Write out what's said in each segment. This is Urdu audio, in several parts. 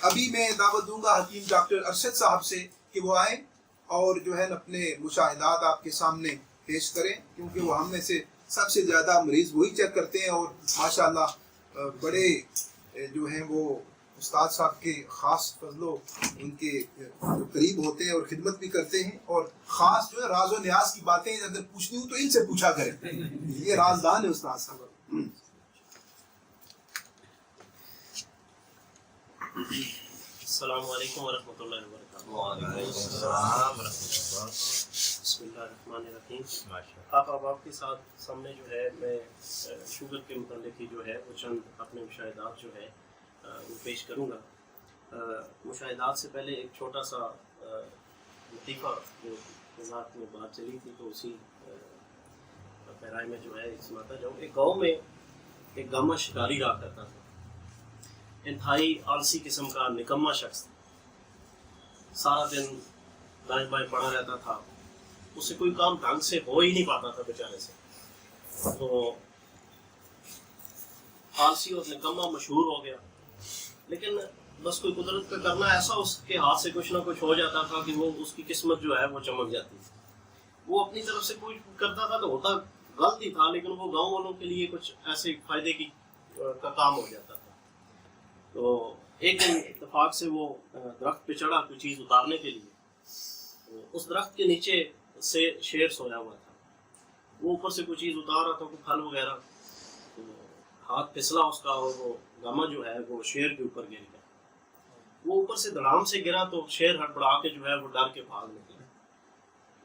ابھی میں دعوت دوں گا حکیم ڈاکٹر ارشد صاحب سے کہ وہ آئیں اور جو ہے اپنے مشاہدات آپ کے سامنے پیش کریں، کیونکہ وہ ہم میں سے سب سے زیادہ مریض وہی چیک کرتے ہیں، اور ماشاءاللہ بڑے جو ہیں وہ استاد صاحب کے خاص فضل و ان کے جو قریب ہوتے ہیں اور خدمت بھی کرتے ہیں، اور خاص جو ہے راز و نیاز کی باتیں اگر پوچھنی ہوں تو ان سے پوچھا کریں، یہ رازدان ہے استاد صاحب۔ السلام علیکم ورحمۃ اللہ وبرکاتہ۔ وعلیکم السلام ورحمۃ اللہ۔ بسم اللہ الرحمن الرحیم۔ آپ کے سامنے جو ہے میں شوگر کے متعلق ہی جو ہے وہ چند اپنے مشاہدات جو ہے وہ پیش کروں گا۔ مشاہدات سے پہلے ایک چھوٹا سا لطیفہ جو وضاحت میں بات چلی تھی تو اسی پیرائے میں جو ہے سناتا جاؤں۔ ایک گاؤں میں ایک گاما شکاری رہا کرتا تھا، انتہائی آلسی قسم کا نکما شخص تھا، سارا دن دائیں بائیں پڑا رہتا تھا، اس سے کوئی کام ڈھنگ سے ہو ہی نہیں پاتا تھا بیچارے سے، تو آلسی اور نکما مشہور ہو گیا۔ لیکن بس کوئی قدرت کا کرنا ایسا اس کے ہاتھ سے کچھ نہ کچھ ہو جاتا تھا کہ وہ اس کی قسمت جو ہے وہ چمک جاتی تھی۔ وہ اپنی طرف سے کوئی کرتا تھا تو ہوتا غلط ہی تھا، لیکن وہ گاؤں والوں کے لیے کچھ ایسے فائدے کا کام ہو جاتا تھا۔ تو ایک دن اتفاق سے وہ درخت پہ چڑھا کوئی چیز اتارنے کے لیے، اس درخت کے نیچے سے شیر سویا ہوا تھا، وہ اوپر سے کوئی چیز اتار رہا تھا، کوئی پھل وغیرہ، تو ہاتھ پھسلا اس کا اور وہ گاما جو ہے وہ شیر کے اوپر گر گیا۔ وہ اوپر سے دھڑام سے گرا تو شیر ہڑبڑا کے جو ہے وہ ڈر کے بھاگ نکلا۔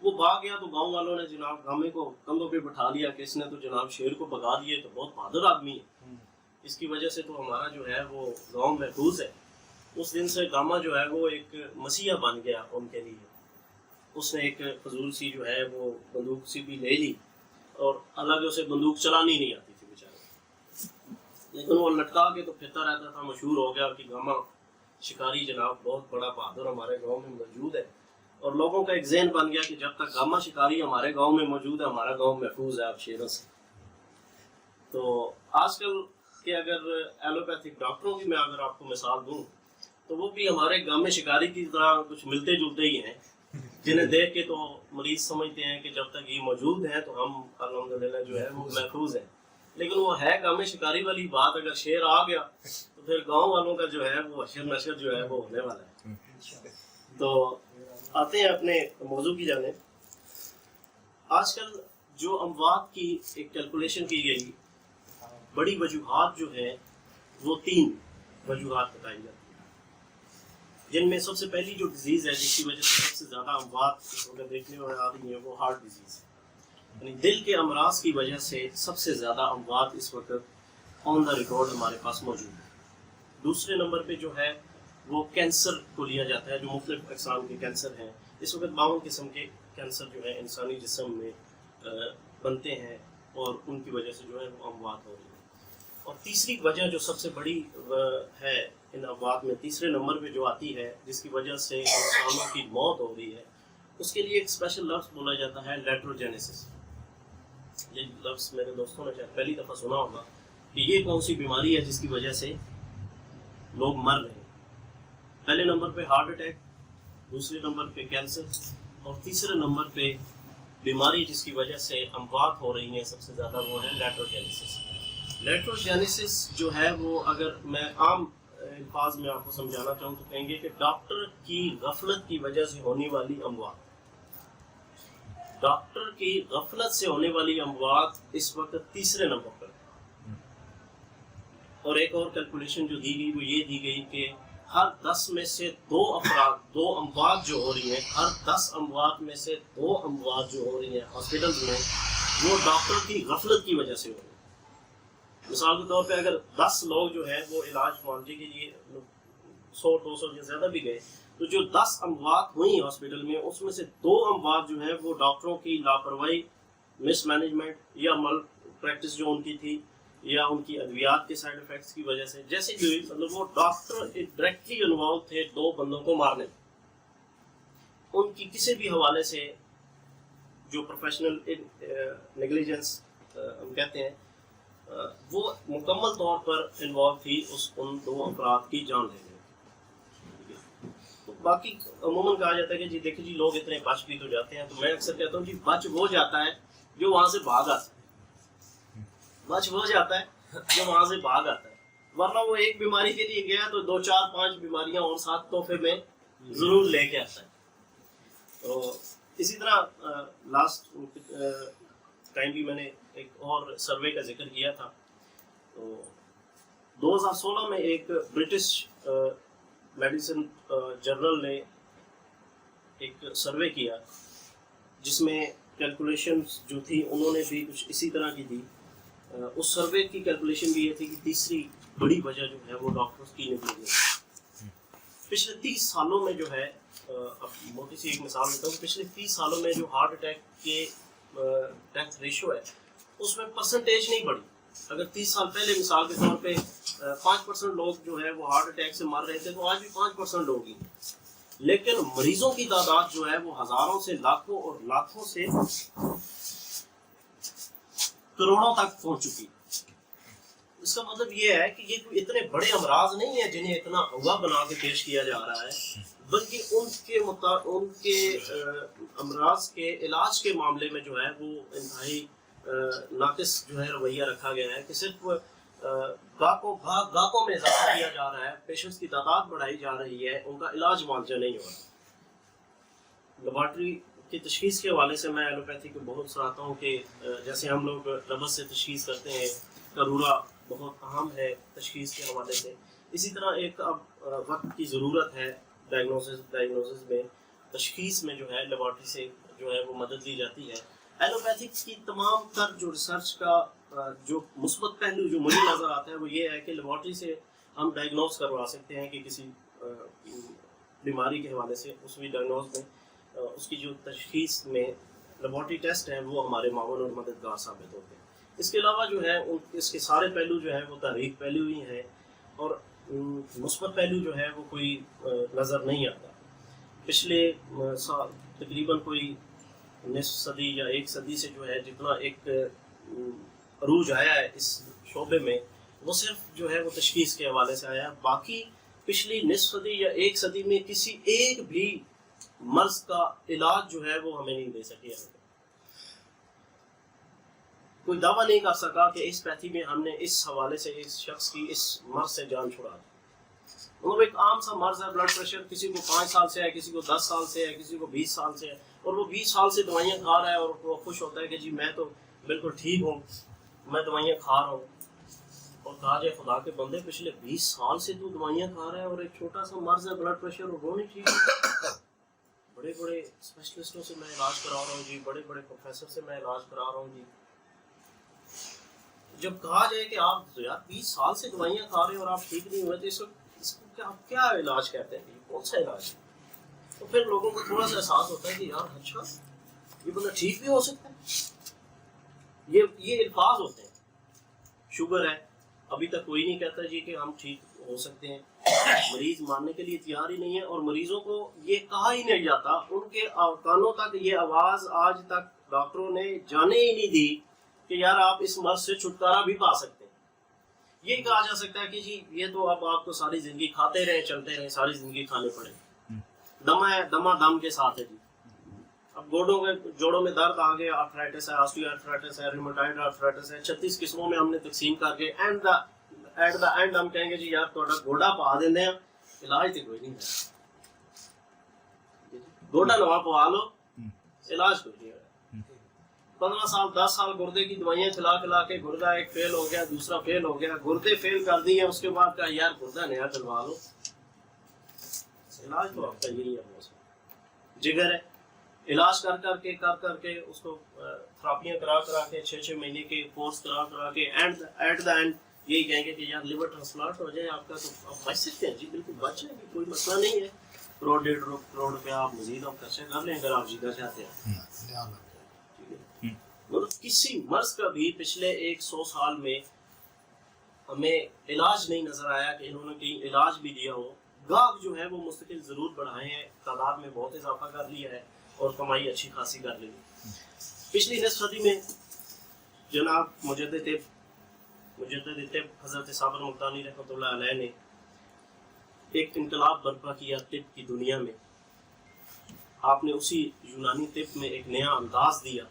وہ بھاگ گیا تو گاؤں والوں نے جناب گامے کو کندھوں پہ بٹھا لیا کہ اس نے تو جناب شیر کو بھگا دیے، تو بہت بہادر آدمی ہے، اس کی وجہ سے تو ہمارا جو ہے وہ گاؤں محفوظ ہے۔ اس دن سے گاما جو ہے وہ ایک مسیحا بن گیا ان کے لیے۔ اس نے ایک فضول سی جو ہے وہ بندوق سی بھی لے لی، اور حالانکہ اسے بندوق چلانی نہیں آتی تھی بیچارے، لیکن وہ لٹکا کے تو پھرتا رہتا تھا، مشہور ہو گیا کہ گاما شکاری جناب بہت بڑا بہادر ہمارے گاؤں میں موجود ہے، اور لوگوں کا ایک ذہن بن گیا کہ جب تک گاما شکاری ہمارے گاؤں میں موجود ہے ہمارا گاؤں محفوظ ہے اب شیروں سے۔ تو آج کل کہ اگر ایلوپیتھک ڈاکٹروں کی میں اگر آپ کو مثال دوں تو وہ بھی ہمارے گام شکاری کی طرح کچھ ملتے جلتے ہی ہیں، جنہیں دیکھ کے تو مریض سمجھتے ہیں کہ جب تک یہ موجود ہیں تو ہم الحمدللہ جو ہے وہ محفوظ ہیں، لیکن وہ ہے گام شکاری والی بات، اگر شیر آ گیا تو پھر گاؤں والوں کا جو ہے وہ حشر نشر جو ہے وہ ہونے والا ہے۔ تو آتے ہیں اپنے موضوع کی جانب۔ آج کل جو اموات کی ایک کیلکولیشن کی گئی بڑی وجوہات جو ہیں وہ 3 وجوہات بتائی جاتی ہیں، جن میں سب سے پہلی جو ڈیزیز ہے جس کی وجہ سے سب سے زیادہ اموات اگر دیکھنے میں آ رہی ہیں وہ ہارٹ ڈیزیز ہے، یعنی دل کے امراض کی وجہ سے سب سے زیادہ اموات اس وقت آن دا ریکارڈ ہمارے پاس موجود ہے۔ دوسرے نمبر پہ جو ہے وہ کینسر کو لیا جاتا ہے، جو مختلف اقسام کے کینسر ہیں، اس وقت 52 قسم کے کینسر جو ہے انسانی جسم میں بنتے ہیں، اور ان کی وجہ سے جو ہے وہ اموات ہو رہی ہیں۔ اور تیسری وجہ جو سب سے بڑی ہے ان اموات میں، تیسرے نمبر پہ جو آتی ہے جس کی وجہ سے انسانوں کی موت ہو رہی ہے، اس کے لیے ایک اسپیشل لفظ بولا جاتا ہے لیٹروجینیسس۔ یہ لفظ میرے دوستوں نے شاید پہلی دفعہ سنا ہوگا کہ یہ کون سی بیماری ہے جس کی وجہ سے لوگ مر رہے ہیں۔ پہلے نمبر پہ ہارٹ اٹیک، دوسرے نمبر پہ کینسر، اور تیسرے نمبر پہ بیماری جس کی وجہ سے اموات ہو رہی ہیں سب سے زیادہ وہ ہے لیٹروجینیسس۔ لیٹروجینیسس جو ہے وہ اگر میں عام الفاظ میں آپ کو سمجھانا چاہوں تو کہیں گے کہ ڈاکٹر کی غفلت کی وجہ سے ہونے والی اموات۔ ڈاکٹر کی غفلت سے ہونے والی اموات اس وقت تیسرے نمبر پر ہے۔ اور ایک اور کیلکولیشن جو دی گئی وہ یہ دی گئی کہ ہر 10 میں سے 2 اموات جو ہو رہی ہیں، ہر 10 اموات میں سے 2 اموات جو ہو رہی ہیں ہاسپٹل میں، وہ ڈاکٹر کی غفلت کی وجہ سے ہو رہی ہیں۔ مثال کے طور پہ اگر 10 لوگ جو ہے وہ علاج معالجے کے لیے 100-200 یا زیادہ بھی گئے، تو جو 10 اموات ہوئی ہاسپٹل میں اس میں سے 2 اموات جو ہیں وہ ڈاکٹروں کی لاپرواہی، مس مینجمنٹ یا مل پریکٹس جو ان کی تھی، یا ان کی ادویات کے سائیڈ افیکٹس کی وجہ سے، جیسے بھی ہوئی، مطلب وہ ڈاکٹر ڈائریکٹلی انوالو تھے 2 بندوں کو مارنے میں۔ ان کی کسی بھی حوالے سے جو پروفیشنل نیگلیجنس ہم کہتے ہیں وہ مکمل طور پر انوالو تھی ان 2 افراد کی جان لینے میں۔ باقی عموماً کہا جاتا ہے کہ جی دیکھیں جی لوگ اتنے بچ بھی تو جاتے ہیں، تو میں اکثر کہتا ہوں جی بچ وہ جاتا ہے جو وہاں سے بھاگ آتا ہے، بچ وہ جاتا ہے جو وہاں سے بھاگ آتا ہے، ورنہ وہ ایک بیماری کے لیے گیا تو 2 4 5 بیماریاں اور ساتھ تحفے میں ضرور لے کے آتا ہے۔ تو اسی طرح لاسٹ ٹائم بھی میں نے ایک اور سروے کا ذکر کیا تھا، تو 2016 میں ایک برٹش میڈیسن جرنل نے ایک سروے کیا جس میں کیلکولیشنز جو تھی انہوں نے بھی کچھ اسی طرح کی دی۔ اس سروے کی کیلکولیشن بھی یہ تھی کہ تیسری بڑی وجہ جو ہے وہ ڈاکٹرز کی نیگلیجنس۔ پچھلے 30 سالوں میں جو ہے، اب موٹی سی ایک مثال دیتا ہوں، پچھلے 30 سالوں میں جو ہارٹ اٹیک کے ڈیتھ ریشو ہے اس میں پرسنٹیج نہیں بڑھی۔ اگر 30 سال پہلے مثال کے طور پہ 5% لوگ جو ہے وہ ہارٹ اٹیک سے مر رہے تھے تو آج بھی 5% لوگ ہی، لیکن مریضوں کی تعداد جو ہے وہ ہزاروں سے لاکھوں اور لاکھوں سے کروڑوں تک پہنچ چکی۔ اس کا مطلب یہ ہے کہ یہ کوئی اتنے بڑے امراض نہیں ہیں جنہیں اتنا ہوا بنا کے پیش کیا جا رہا ہے، بلکہ ان کے امراض کے علاج کے معاملے میں جو ہے وہ انتہائی ناقص جو ہے رویہ رکھا گیا ہے کہ صرف گاہکوں میں اضافہ کیا جا رہا ہے، پیشنٹس کی تعداد بڑھائی جا رہی ہے، ان کا علاج معالجہ نہیں ہو رہا۔ لیبارٹری کی تشخیص کے حوالے سے میں ایلوپیتھی کو بہت سراہتا ہوں کہ جیسے ہم لوگ ربط سے تشخیص کرتے ہیں، کرورا بہت اہم ہے تشخیص کے حوالے سے، اسی طرح ایک اب وقت کی ضرورت ہے ڈائگنوسس میں، تشخیص میں جو ہے لیبارٹری سے جو ہے وہ مدد لی جاتی ہے۔ ایلوپیتھک کی تمام تر جو ریسرچ کا جو مثبت پہلو جو مجھے نظر آتا ہے وہ یہ ہے کہ لیبارٹری سے ہم ڈائگنوز کروا سکتے ہیں کہ کسی بیماری کے حوالے سے اس بھی ڈائگنوز میں اس کی جو تشخیص میں لیبارٹری ٹیسٹ ہیں وہ ہمارے معاون اور مددگار ثابت ہوتے ہیں۔ اس کے علاوہ جو ہے اس کے سارے پہلو جو ہے وہ تحریک پہلو ہی ہیں اور مثبت پہلو جو ہے وہ کوئی نظر نہیں آتا۔ پچھلے سال تقریباً کوئی نصف صدی یا 1 صدی سے جو ہے جتنا ایک عروج آیا ہے اس شعبے میں وہ صرف جو ہے وہ تشخیص کے حوالے سے آیا ہے، باقی پچھلی نصف صدی یا 1 صدی میں کسی ایک بھی مرض کا علاج جو ہے وہ ہمیں نہیں دے سکے۔ کوئی دعویٰ نہیں کر سکا کہ اس پیتھی میں ہم نے اس حوالے سے اس شخص کی اس مرض سے جان چھڑا دی۔ مطلب ایک عام سا مرض ہے بلڈ پریشر، کسی کو 5 سال سے ہے، کسی کو 10 سال سے ہے، کسی کو 20 سال سے ہے، اور وہ 20 سال سے دوائیاں کھا رہا ہے اور وہ خوش ہوتا ہے کہ جی میں تو بالکل ٹھیک ہوں، میں دوائیاں کھا رہا ہوں۔ اور کہا جائے خدا کے بندے پچھلے 20 سال سے تو دوائیاں کھا رہا ہے اور ایک چھوٹا سا مرض ہے بلڈ پریشر اور وہ نہیں ٹھیک ہے۔ بڑے بڑے اسپیشلسٹوں سے میں علاج کرا رہا ہوں جی، بڑے بڑے پروفیسر سے میں علاج کرا رہا ہوں جی۔ جب کہا جائے کہ آپ یار 20 سال سے دوائیاں کھا رہے ہیں اور آپ ٹھیک نہیں ہوئے تو اس کو کیا علاج کہتے ہیں، کون سا علاج ہے؟ تو پھر لوگوں کو تھوڑا سا احساس ہوتا ہے کہ یار اچھا یہ بندہ ٹھیک بھی ہو سکتا ہے۔ یہ الفاظ ہوتے ہیں۔ شوگر ہے، ابھی تک کوئی نہیں کہتا جی کہ ہم ٹھیک ہو سکتے ہیں، مریض ماننے کے لیے تیار ہی نہیں ہے، اور مریضوں کو یہ کہا ہی نہیں جاتا، ان کے کانوں تک یہ آواز آج تک ڈاکٹروں نے جانے ہی نہیں دی کہ یار آپ اس مرض سے چھٹکارا بھی پا سکتے ہیں۔ یہ کہا جا سکتا ہے کہ جی یہ تو اب آپ کو ساری زندگی کھاتے رہیں، چلتے رہیں، ساری زندگی کھانے پڑے، دما دم کے ساتھ ہے جی۔ اب جوڑوں میں درد آ گیا، آرتھرائٹس ہے، آسٹیو آرتھرائٹس ہے، ریموٹائڈ آرتھرائٹس ہے، 36 قسموں میں ہم نے تقسیم کر کے ایٹ دا اینڈ ہم کہیں گے جی یار تھوڑا گوڈا پا دیندے ہیں، علاج تو کوئی نہیں ہے، گوڈا نوا پوا لو، علاج کوئی نہیں ہے۔ 15 سال 10 سال گردے کی دوائیاں کھلا کے گردہ ایک فیل ہو گیا، دوسرا فیل ہو گیا، گردے فیل کر دیے، اس کے بعد کہا یار گردہ نیا ڈلوا لو، علاج تو آپ کا یہی ہے۔ جگر ہے، علاج کر کے اس کو تھراپیاں کرا کے 6 مہینے کے کورس کرا کے ایٹ دا اینڈ یہی کہیں گے کہ یار لیور ٹرانسپلانٹ ہو جائے آپ کا تو آپ بچ سکتے ہیں جی، بالکل بچ جائیں گے، کوئی مسئلہ نہیں ہے، 1.5 روپیہ آپ مزید آپ خرچہ کر لیں اگر آپ جینا چاہتے ہیں۔ مطلب کسی مرض کا بھی پچھلے 100 سال میں ہمیں علاج نہیں نظر آیا کہ انہوں نے کہیں علاج بھی دیا ہو۔ گاہک جو ہے وہ مستقل ضرور بڑھائے ہیں، تعداد میں بہت اضافہ کر لیا ہے اور کمائی اچھی خاصی کر لی ہے۔ پچھلی نصف صدی میں جناب مجدد طب حضرت صابر ملتانی رحمۃ اللہ علیہ نے ایک انقلاب برپا کیا طب کی دنیا میں. آپ نے اسی یونانی طب میں ایک نیا انداز دیا.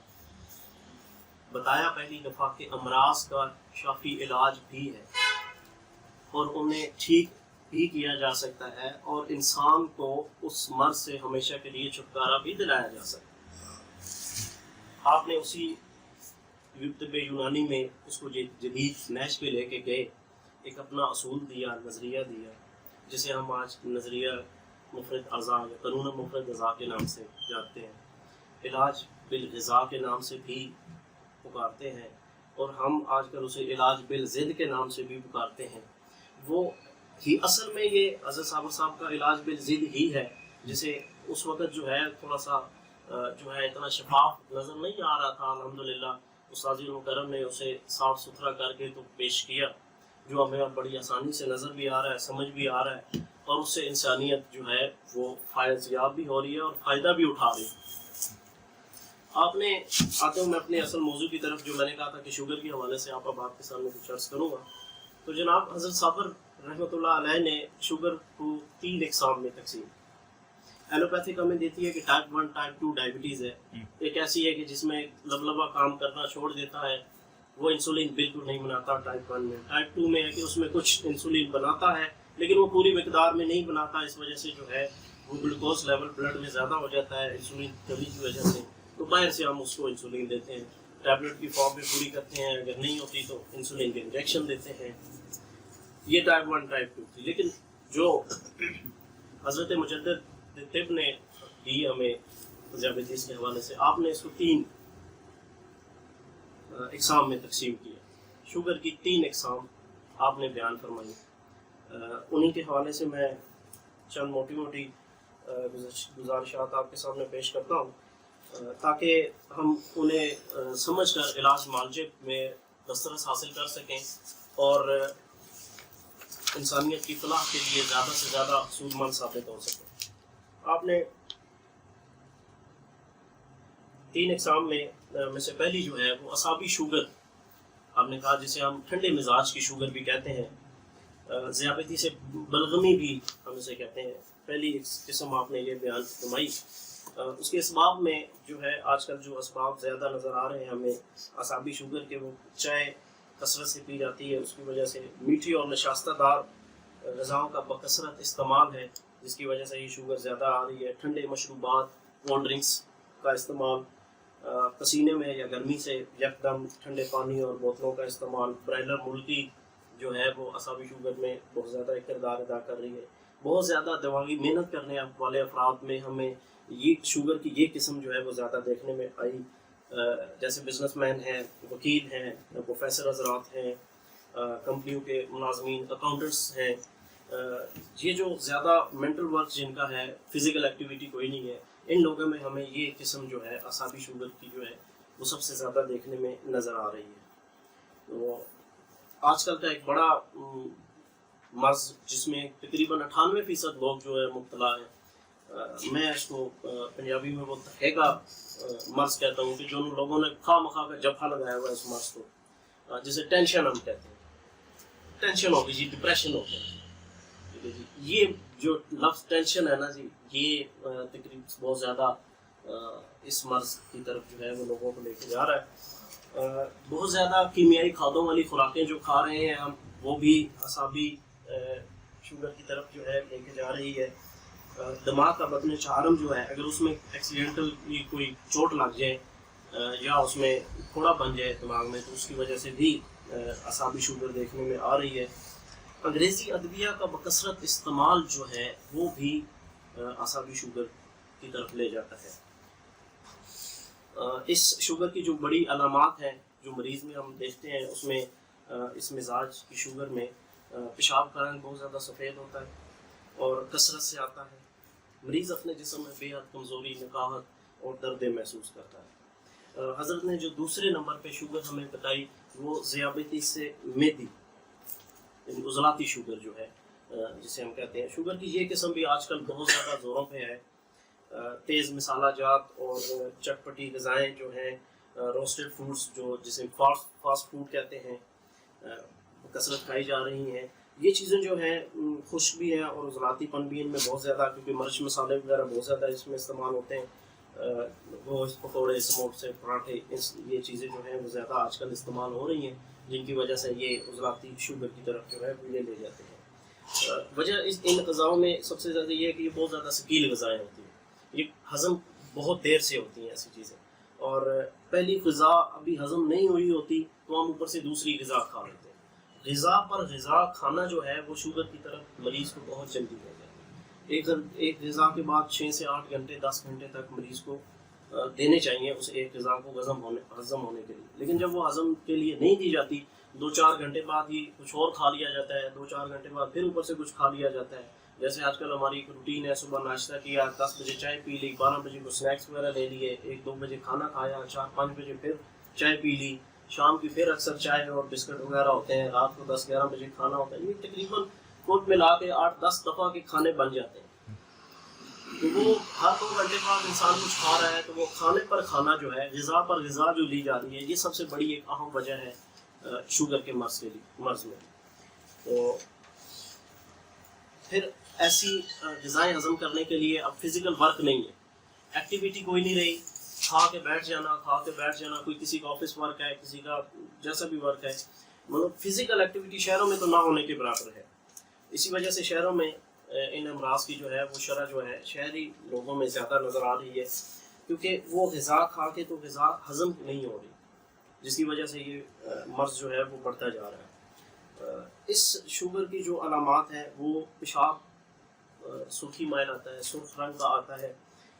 بتایا پہلی دفعہ کہ امراض کا شافی علاج بھی ہے اور انہیں ٹھیک بھی کیا جا سکتا ہے اور انسان کو اس مرض سے ہمیشہ کے لیے چھٹکارا بھی دلایا جا سکتا ہے. آپ نے اسی طب یونانی میں اس کو جدید نیش پہ لے کے گئے, ایک اپنا اصول دیا, نظریہ دیا, جسے ہم آج نظریہ مفرد اعضاء یا قانون مفرد اعضاء کے نام سے جانتے ہیں, علاج بالغذا کے نام سے بھی پکارتے ہیں, اور ہم آج کل اسے علاج بالضد کے نام سے بھی پکارتے ہیں. وہ ہی اصل میں یہ حضرت صاحب کا علاج بالضد ہی ہے, جسے اس وقت جو ہے تھوڑا سا جو ہے اتنا شفاف نظر نہیں آ رہا تھا. الحمدللہ استاذ المکرم نے اسے صاف ستھرا کر کے تو پیش کیا, جو ہمیں اب بڑی آسانی سے نظر بھی آ رہا ہے, سمجھ بھی آ رہا ہے, اور اس سے انسانیت جو ہے وہ فائز یاب بھی ہو رہی ہے اور فائدہ بھی اٹھا رہی ہے. آپ نے آتے ہوں میں اپنے اصل موضوع کی طرف, جو میں نے کہا تھا کہ شوگر کے حوالے سے آپ کے سامنے کچھ عرض کروں گا. تو جناب حضرت صابر رحمۃ اللہ علیہ نے شوگر کو 3 اقسام میں تقسیم. ایلوپیتھک ہمیں دیتی ہے کہ ٹائپ 1 ٹائپ 2 ڈائبٹیز ہے. ایک ایسی ہے کہ جس میں لبلبہ کام کرنا چھوڑ دیتا ہے, وہ انسولین بالکل نہیں بناتا ٹائپ 1 میں. ٹائپ 2 میں ہے کہ اس میں کچھ انسولین بناتا ہے لیکن وہ پوری مقدار میں نہیں بناتا, اس وجہ سے جو ہے وہ گلوکوز لیول بلڈ میں زیادہ ہو جاتا ہے انسولین کمی کی وجہ سے. تو باہر سے ہم اس کو انسولین دیتے ہیں, ٹیبلٹ کی فارم میں پوری کرتے ہیں, اگر نہیں ہوتی تو انسولین کے انجیکشن دیتے ہیں. یہ ٹائپ 1 ٹائپ 2 تھی. لیکن جو حضرت مجدد طب نے دی ہمیں ذیابیطس کے حوالے سے, آپ نے اس کو 3 اقسام میں تقسیم کیا. شوگر کی 3 اقسام آپ نے بیان فرمائی. انہی کے حوالے سے میں چند موٹی گزارشات آپ کے سامنے پیش کرتا ہوں تاکہ ہم انہیں سمجھ کر علاج معالجے میں دسترس حاصل کر سکیں اور انسانیت کی فلاح کے لیے زیادہ سے زیادہ سود مند ثابت ہو سکیں. آپ نے 3 اقسام میں سے پہلی جو ہے وہ اعصابی شوگر آپ نے کہا, جسے ہم ٹھنڈے مزاج کی شوگر بھی کہتے ہیں. ذیابیطی سے بلغمی بھی ہم اسے کہتے ہیں. پہلی قسم آپ نے یہ بیان فرمائی. اس کے اسباب میں جو ہے آج کل جو اسباب زیادہ نظر آ رہے ہیں ہمیں اعصابی شوگر کے, وہ چائے کثرت سے پی جاتی ہے, اس کی وجہ سے میٹھی اور نشاستہ دار غذاؤں کا بکثرت استعمال ہے جس کی وجہ سے یہ شوگر زیادہ آ رہی ہے. ٹھنڈے مشروبات, کولڈ ڈرنکس کا استعمال, پسینے میں یا گرمی سے یکدم ٹھنڈے پانی اور بوتلوں کا استعمال, برائلر ملکی جو ہے وہ اعصابی شوگر میں بہت زیادہ ایک کردار ادا کر رہی ہے. بہت زیادہ دماغی محنت کرنے والے افراد میں ہمیں یہ شوگر کی یہ قسم جو ہے وہ زیادہ دیکھنے میں آئی. جیسے بزنس مین ہیں, وکیل ہیں, پروفیسر حضرات ہیں, کمپنیوں کے ملازمین, اکاؤنٹنٹس ہیں, یہ جو زیادہ مینٹل ورک جن کا ہے, فزیکل ایکٹیویٹی کوئی نہیں ہے, ان لوگوں میں ہمیں یہ قسم جو ہے اعصابی شوگر کی جو ہے وہ سب سے زیادہ دیکھنے میں نظر آ رہی ہے. تو آج کل کا ایک بڑا مرض جس میں تقریباً 98% لوگ جو ہے مبتلا ہیں, میں اس کو پنجابی میں وہ تھے کا مرض کہتا ہوں کہ جو لوگوں نے خواہ مخواہ کا جبہہ لگایا ہوا ہے اس مرض کو, جسے ٹینشن ہم کہتے ہیں. ٹینشن ہو گئی جی, ڈپریشن ہو گیا جی. یہ جو لفظ ٹینشن ہے نا جی, یہ تقریباً بہت زیادہ اس مرض کی طرف جو ہے وہ لوگوں کو لے کے جا رہا ہے. بہت زیادہ کیمیائی کھادوں والی خوراکیں جو کھا رہے ہیں ہم, وہ بھی اعصابی شوگر کی طرف جو ہے لے کے جا رہی ہے. دماغ کا بدن چارم جو ہے, اگر اس میں ایکسیڈنٹلی کوئی چوٹ لگ جائے یا اس میں پھوڑا بن جائے دماغ میں, تو اس کی وجہ سے بھی اعصابی شوگر دیکھنے میں آ رہی ہے. انگریزی ادویہ کا بکثرت استعمال جو ہے وہ بھی اعصابی شوگر کی طرف لے جاتا ہے. اس شوگر کی جو بڑی علامات ہیں جو مریض میں ہم دیکھتے ہیں, اس میں اس مزاج کی شوگر میں پیشاب کا رنگ بہت زیادہ سفید ہوتا ہے اور کثرت سے آتا ہے. مریض اپنے جسم میں بے حد کمزوری, نکاہت اور درد محسوس کرتا ہے. حضرت نے جو دوسرے نمبر پہ شوگر ہمیں بتائی وہ ذیابیطس سے میدی یعنی عضلاتی شوگر جو ہے جسے ہم کہتے ہیں. شوگر کی یہ قسم بھی آج کل بہت زیادہ زوروں پہ ہے. تیز مسالہ جات اور چٹپٹی غذائیں جو ہیں, روسٹڈ فوڈس جو جسے فاسٹ فوڈ کہتے ہیں, کثرت کھائی جا رہی ہیں. یہ چیزیں جو ہیں خشک بھی ہیں اور عضلاتی پن بھی ان میں بہت زیادہ، کیونکہ مرچ مسالے وغیرہ بہت زیادہ اس میں استعمال ہوتے ہیں، گوشت، پکوڑے، سموسے، پراٹھے، یہ چیزیں جو ہیں وہ زیادہ آج کل استعمال ہو رہی ہیں، جن کی وجہ سے یہ عضلاتی شوگر کی طرف جو ہے وہ لے جاتے ہیں۔ وجہ ان غذاؤں میں سب سے زیادہ یہ ہے کہ یہ بہت زیادہ ثقیل غذائیں ہوتی ہیں، یہ ہضم بہت دیر سے ہوتی ہیں ایسی چیزیں، اور پہلی غذا ابھی ہضم نہیں ہوئی ہوتی تو ہم اوپر سے دوسری غذا کھا لیتے ہیں۔ غذا پر غذا کھانا جو ہے وہ شوگر کی طرف مریض کو بہت جلدی ہو جاتا ہے۔ ایک غذا کے بعد 6 سے 8 گھنٹے 10 گھنٹے تک مریض کو دینے چاہیے اس ایک غذا کو ہضم ہونے کے لیے، لیکن جب وہ ہضم کے لیے نہیں دی جاتی 2-4 گھنٹے بعد ہی کچھ اور کھا لیا جاتا ہے، 2-4 گھنٹے بعد پھر اوپر سے کچھ کھا لیا جاتا ہے۔ جیسے آج کل ہماری ایک روٹین ہے، صبح ناشتہ کیا، 10 بجے چائے پی لی، 12 بجے کو سنیکس وغیرہ لے لیے، 1-2 بجے کھانا کھایا، 4-5 بجے پھر چائے پی لی، شام کی پھر اکثر چائے اور بسکٹ وغیرہ ہوتے ہیں، رات کو 10-11 بجے کھانا ہوتا ہے۔ یہ تقریباً کل ملا کے 8-10 دفعہ کے کھانے بن جاتے ہیں۔ تو وہ ہر 2 گھنٹے بعد انسان کچھ کھا رہا ہے، تو وہ کھانے پر کھانا جو ہے، غذا پر غذا جو لی جا رہی ہے، یہ سب سے بڑی ایک اہم وجہ ہے شوگر کے مرض میں۔ تو پھر ایسی غذائیں ہضم کرنے کے لیے اب فزیکل ورک نہیں ہے، ایکٹیویٹی کوئی نہیں رہی، کھا کے بیٹھ جانا، کوئی کسی کا آفس ورک ہے، کسی کا جیسا بھی ورک ہے، مطلب فزیکل ایکٹیویٹی شہروں میں تو نہ ہونے کے برابر ہے۔ اسی وجہ سے شہروں میں ان امراض کی جو ہے وہ شرح جو ہے شہری لوگوں میں زیادہ نظر آ رہی ہے، کیونکہ وہ غذا کھا کے تو غذا ہضم نہیں ہو رہی، جس کی وجہ سے یہ مرض جو ہے وہ بڑھتا جا رہا ہے۔ اس شوگر کی جو علامات ہیں وہ پیشاب سرخی مائل آتا ہے، سرخ رنگ کا آتا ہے،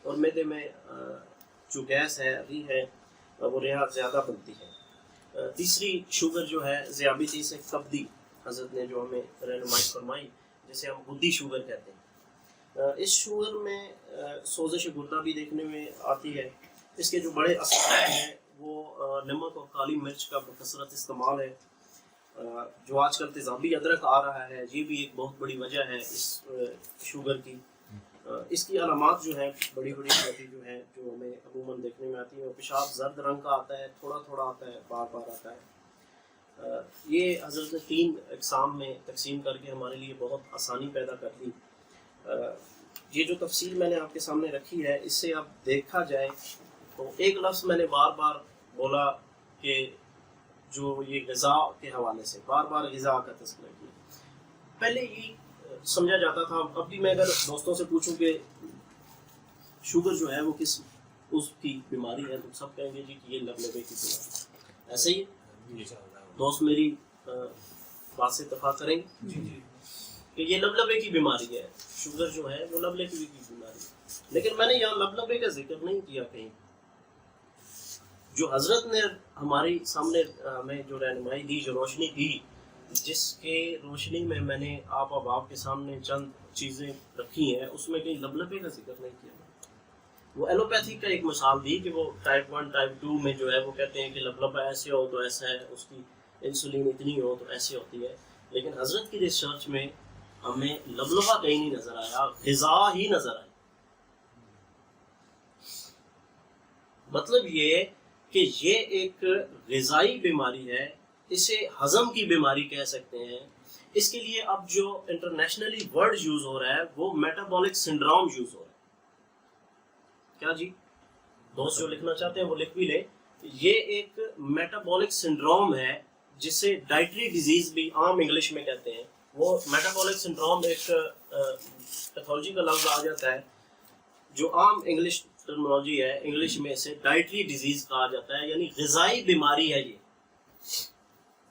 اور معدے میں جو گیس ہے، ری ہے، وہ ریحہ زیادہ بنتی ہے۔ تیسری شوگر جو ہے ذیابیطس کبدی، حضرت نے جو ہمیں رہنمائی فرمائی، جسے ہم گدی شوگر کہتے ہیں۔ اس شوگر میں سوزش گردہ بھی دیکھنے میں آتی ہے۔ اس کے جو بڑے اثرات ہیں وہ نمک اور کالی مرچ کا بکثرت استعمال ہے، جو آج کل تیزابی ادرک آ رہا ہے، یہ بھی ایک بہت بڑی وجہ ہے اس شوگر کی۔ اس کی علامات جو ہیں بڑی چھوٹی جو ہیں، جو ہمیں عموماً دیکھنے میں آتی ہیں، اور پیشاب زرد رنگ کا آتا ہے، تھوڑا تھوڑا آتا ہے، بار بار آتا ہے۔ یہ حضرت نے 3 اقسام میں تقسیم کر کے ہمارے لیے بہت آسانی پیدا کر دی۔ یہ جو تفصیل میں نے آپ کے سامنے رکھی ہے، اس سے اب دیکھا جائے تو ایک لفظ میں نے بار بار بولا کہ جو یہ غذا کے حوالے سے بار بار غذا کا تذکرہ کیا۔ پہلے یہ سمجھا جاتا تھا، اب بھی میں اگر دوستوں سے پوچھوں کہ شوگر جو ہے وہ کس اس کی بیماری ہے، تو سب کہیں گے جی کہ یہ لبلبے کی بیماری۔ ایسے ہی دوست میری بات سے اتفاق کریں گے کہ یہ لبلبے کی بیماری ہے، شوگر جو ہے وہ لبلبے کی بیماری ہے۔ لیکن میں نے یہاں لبلبے کا ذکر نہیں کیا کہیں۔ جو حضرت نے ہماری سامنے ہمیں جو رہنمائی دی، جو روشنی دی، جس کے روشنی میں میں نے آپ احباب کے سامنے چند چیزیں رکھی ہیں، اس میں کہیں لبلبے کا ذکر نہیں کیا۔ وہ ایلوپیتھی کا ایک مثال دی کہ وہ ٹائپ 1 ٹائپ 2 میں جو ہے وہ کہتے ہیں کہ لبلبا ایسے ہو تو ایسا ہے، اس کی انسولین اتنی ہو تو ایسے ہوتی ہے، لیکن حضرت کی ریسرچ میں ہمیں لبلبا کہیں نہیں نظر آیا، غذا ہی نظر آئی۔ مطلب یہ کہ یہ ایک غذائی بیماری ہے، اسے ہضم کی بیماری کہہ سکتے ہیں۔ اس کے لیے اب جو انٹرنیشنلی ورڈ یوز ہو رہا ہے وہ میٹابولک سنڈروم یوز ہو رہا ہے۔ کیا جی؟ دوست جو لکھنا چاہتے ہیں وہ لکھ بھی لیں۔ یہ ایک میٹابولک سنڈروم ہے، جسے ڈائٹری ڈیزیز بھی عام انگلش میں کہتے ہیں۔ وہ میٹابولک سنڈروم ایک پیتھولوجی کا لفظ آ جاتا ہے، جو عام انگلش ٹرمنالوجی ہے، انگلش میں اسے ڈائٹری ڈیزیز کہا جاتا ہے، یعنی غذائی بیماری ہے۔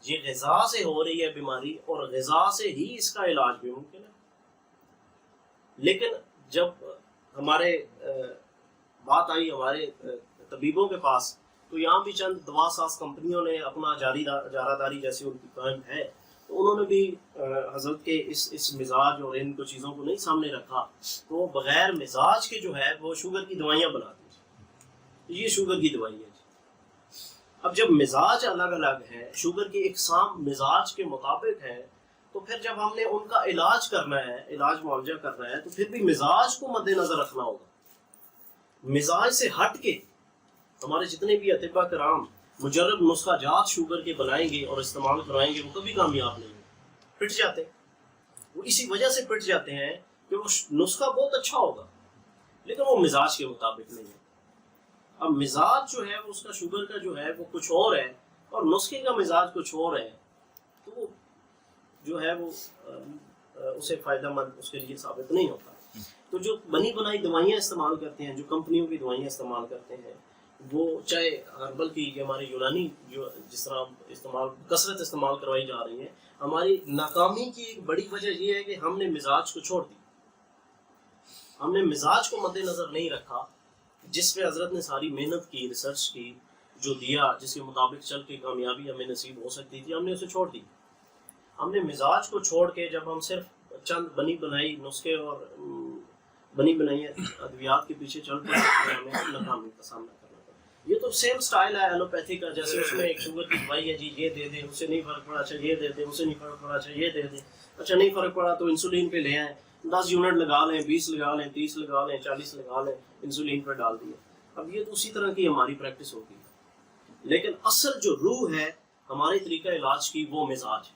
یہ غذا سے ہو رہی ہے بیماری، اور غذا سے ہی اس کا علاج بھی ممکن ہے۔ لیکن جب ہمارے بات آئی ہمارے طبیبوں کے پاس، تو یہاں بھی چند دوا ساز کمپنیوں نے اپنا جارہ داری جیسی ان کی قائم ہے، تو انہوں نے بھی حضرت کے اس مزاج اور ان کو چیزوں کو نہیں سامنے رکھا، تو بغیر مزاج کے جو ہے وہ شوگر کی دوائیاں بنا دی۔ یہ شوگر کی دوائی ہے۔ اب جب مزاج الگ الگ ہے، شوگر کی اقسام مزاج کے مطابق ہے، تو پھر جب ہم نے ان کا علاج کرنا ہے، علاج معالجہ کرنا ہے، تو پھر بھی مزاج کو مد نظر رکھنا ہوگا۔ مزاج سے ہٹ کے ہمارے جتنے بھی اطباء کرام مجرب نسخہ جات شوگر کے بنائیں گے اور استعمال کرائیں گے، وہ کبھی کامیاب نہیں ہوں، پٹ جاتے۔ وہ اسی وجہ سے پٹ جاتے ہیں کہ وہ نسخہ بہت اچھا ہوگا لیکن وہ مزاج کے مطابق نہیں ہے. اب مزاج جو ہے اس کا شوگر کا جو ہے وہ کچھ اور ہے اور نسخے کا مزاج کچھ اور ہے, تو وہ جو ہے وہ اسے فائدہ مند اس کے لیے ثابت نہیں ہوتا. تو جو بنی بنائی دوائیاں استعمال کرتے ہیں, جو کمپنیوں کی دوائیاں استعمال کرتے ہیں, وہ چاہے ہربل کی ہمارے یونانی جو جس طرح کثرت استعمال کروائی جا رہی ہیں, ہماری ناکامی کی ایک بڑی وجہ یہ ہے کہ ہم نے مزاج کو چھوڑ دی. ہم نے مزاج کو مد نظر نہیں رکھا جس پہ حضرت نے ساری محنت کی, ریسرچ کی, جو دیا جس کے مطابق چل کے کامیابی ہمیں نصیب ہو سکتی تھی, ہم نے اسے چھوڑ دی. ہم نے مزاج کو چھوڑ کے جب ہم صرف چند بنی بنائی نسخے اور بنی بنائی ادویات کے پیچھے چل پڑے, ہمیں ناکامی کا سامنا کرنا پڑا. یہ تو سیم سٹائل ہے ایلوپیتھی کا, جیسے اس میں ایک شوگر کی دوائی ہے, جی یہ دے دیں, اسے نہیں فرق پڑا, اچھا یہ دے دیں, اسے نہیں فرق پڑا, اچھا یہ دے دیں, اچھا نہیں فرق پڑا تو انسولین پہ لے آئیں, 10 یونٹ لگا لیں, 20 لگا لیں, 30 لگا لیں, 40 لگا لیں, انسولین پہ ڈال دیں. اب یہ تو اسی طرح کی ہماری پریکٹس ہوگی. لیکن اصل جو روح ہے ہمارے طریقہ علاج کی وہ مزاج.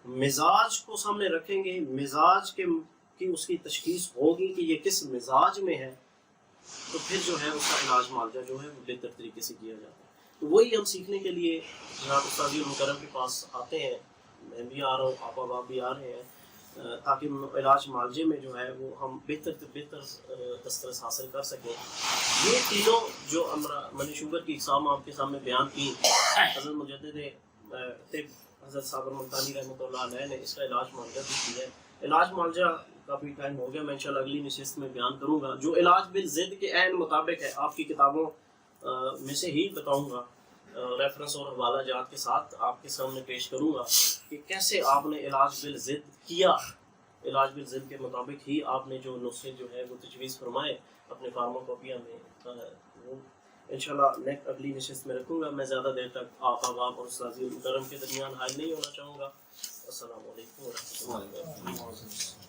مزاج کو سامنے رکھیں گے, مزاج کی اس کی تشخیص ہوگی کہ یہ کس مزاج میں ہے, تو پھر جو ہے اس کا علاج معالجہ جو ہے وہ بہتر طریقے سے کیا جاتا ہے. تو وہی ہم سیکھنے کے لیے جناب استاد المکرم کے پاس آتے ہیں, میں بھی آ رہا ہوں, آپ احباب بھی آ رہے ہیں, تاکہ علاج معالجے میں جو ہے وہ ہم بہتر دسترس حاصل کر سکیں. یہ تینوں جو منی شوگر کی اقسام آپ کے سامنے بیان کی, حضرت مجدد طب حضرت صابر ملتانی رحمۃ اللہ علیہ نے اس کا علاج معالجہ بھی کیا ہے. علاج معالجہ کافی ٹائم ہو گیا, میں انشاءاللہ اگلی نشست میں بیان کروں گا. جو علاج بالضد کے عین مطابق ہے آپ کی کتابوں میں سے ہی بتاؤں گا, ریفرنس اور حوالہ جات کے ساتھ آپ کے سامنے پیش کروں گا کہ کیسے آپ نے علاج بالضد کیا. علاج بالضد کے مطابق ہی آپ نے جو نسخے جو ہے وہ تجویز فرمائے اپنے فارماکوپیا میں, وہ انشاءاللہ اگلی نشست میں رکھوں گا. میں زیادہ دیر تک آپ احباب اور استاذ المکرم کے درمیان حائل نہیں ہونا چاہوں گا. السلام علیکم ورحمۃ اللہ وبرکاتہ.